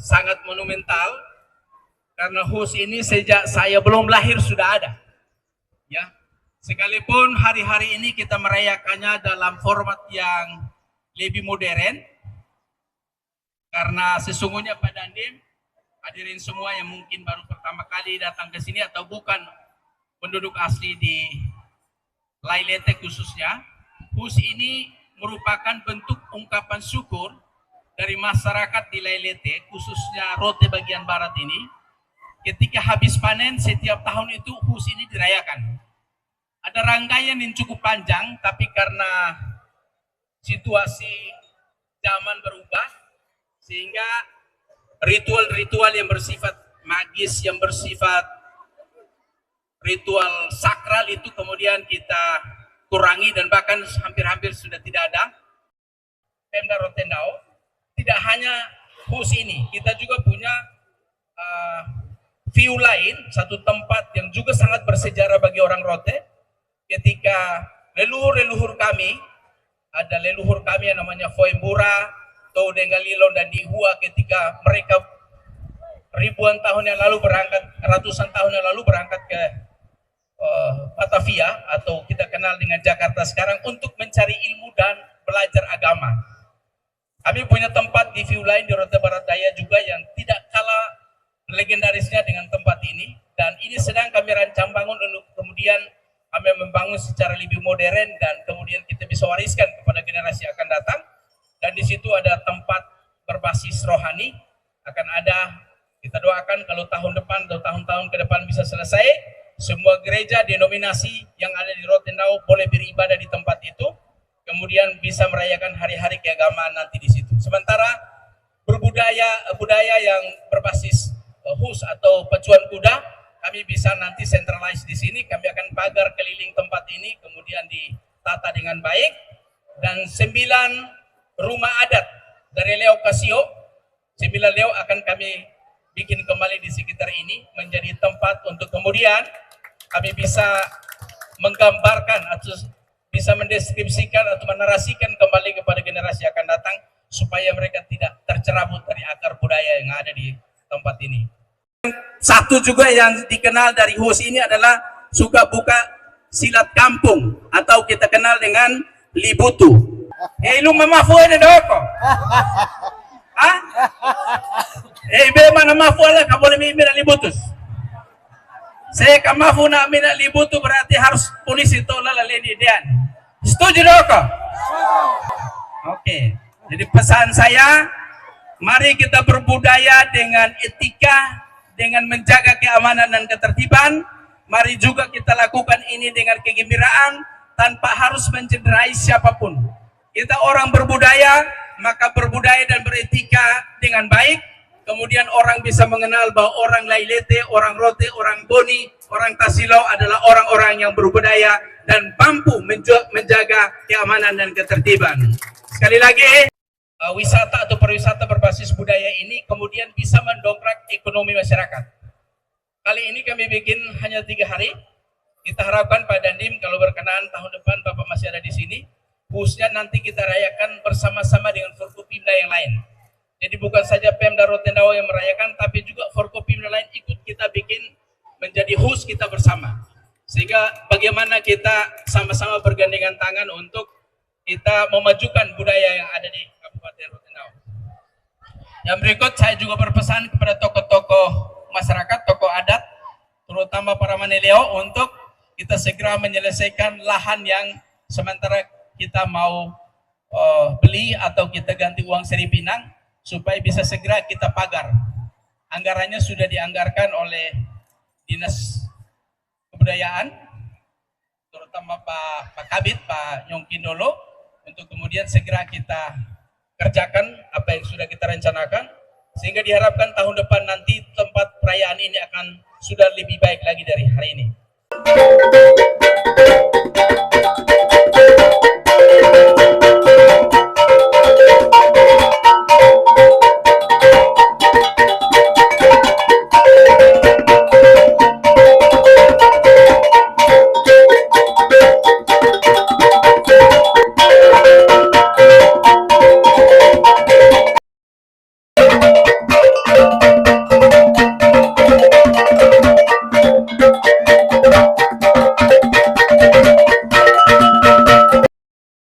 sangat monumental karena HUS ini sejak saya belum lahir sudah ada. Ya, sekalipun hari-hari ini kita merayakannya dalam format yang lebih modern, karena sesungguhnya Pak Dandim, hadirin semua yang mungkin baru pertama kali datang ke sini atau bukan penduduk asli di Lailete khususnya, HUS ini merupakan bentuk ungkapan syukur dari masyarakat di Lailete, khususnya Rote bagian barat ini. Ketika habis panen setiap tahun itu HUS ini dirayakan. Ada rangkaian yang cukup panjang, tapi karena situasi zaman berubah, sehingga ritual-ritual yang bersifat magis, yang bersifat ritual sakral itu kemudian kita kurangi dan bahkan hampir-hampir sudah tidak ada. Pemda Rotendao tidak hanya HUS ini, kita juga punya view lain, satu tempat yang juga sangat bersejarah bagi orang Rote. Ketika leluhur-leluhur kami, ada leluhur kami yang namanya Foembura, Toudengalilo dan Dihua, ketika mereka ribuan tahun yang lalu berangkat, ratusan tahun yang lalu berangkat ke Batavia atau kita kenal dengan Jakarta sekarang untuk mencari ilmu dan belajar agama. Kami punya tempat di view lain di Rote Barat Daya juga yang tidak kalah legendarisnya dengan tempat ini, dan ini sedang kami rancang bangun untuk kemudian kami membangun secara lebih modern dan kemudian kita bisa wariskan kepada generasi akan datang. Dan di situ ada tempat berbasis rohani, akan ada, kita doakan kalau tahun depan atau tahun-tahun ke depan bisa selesai, semua gereja denominasi yang ada di Rotendao boleh beribadah di tempat itu, kemudian bisa merayakan hari-hari keagamaan nanti di situ. Sementara budaya yang berbasis HUS atau pacuan kuda, kami bisa nanti centralize di sini. Kami akan pagar keliling tempat ini, kemudian ditata dengan baik. Dan 9 rumah adat dari Leo Kasio, 9 Leo akan kami bikin kembali di sekitar ini, menjadi tempat untuk kemudian kami bisa menggambarkan atau bisa mendeskripsikan atau menarasikan kembali kepada generasi akan datang, supaya mereka tidak tercerabut dari akar budaya yang ada di tempat ini. Satu juga yang dikenal dari HUS ini adalah suka buka silat kampung atau kita kenal dengan libutu. Lu mamafu ada doko? Hah? Be mana mafu lah, kamu boleh mina libutus. Saya kamafu na mina libutu berarti harus polisi tolak laleni dian. Setuju doko? Oke. Jadi pesan saya, mari kita berbudaya dengan etika, dengan menjaga keamanan dan ketertiban. Mari juga kita lakukan ini dengan kegembiraan tanpa harus mencederai siapapun. Kita orang berbudaya, maka berbudaya dan beretika dengan baik. Kemudian orang bisa mengenal bahwa orang Lailete, orang Rote, orang Boni, orang Tasilau adalah orang-orang yang berbudaya dan mampu menjaga keamanan dan ketertiban. Sekali lagi, wisata atau pariwisata berbasis budaya ini kemudian bisa mendongkrak ekonomi masyarakat. Kali ini kami bikin hanya 3 hari. Kita harapkan Pak Dandim kalau berkenan tahun depan Bapak masih ada di sini, khususnya nanti kita rayakan bersama-sama dengan Forkopimda yang lain. Jadi bukan saja Pemda Rotendao yang merayakan, tapi juga Forkopimda lain ikut kita bikin menjadi HUS kita bersama. Sehingga bagaimana kita sama-sama bergandengan tangan untuk kita memajukan budaya yang ada di Kabupaten Rotendao. Yang berikut saya juga berpesan kepada tokoh-tokoh masyarakat, tokoh adat, terutama para Maneleo, untuk kita segera menyelesaikan lahan yang sementara kita mau beli atau kita ganti uang Seri Pinang, supaya bisa segera kita pagar. Anggarannya sudah dianggarkan oleh Dinas Kebudayaan, terutama Pak Kabit, Pak Nyongkindolo, untuk kemudian segera kita kerjakan apa yang sudah kita rencanakan, sehingga diharapkan tahun depan nanti tempat perayaan ini akan sudah lebih baik lagi dari hari ini.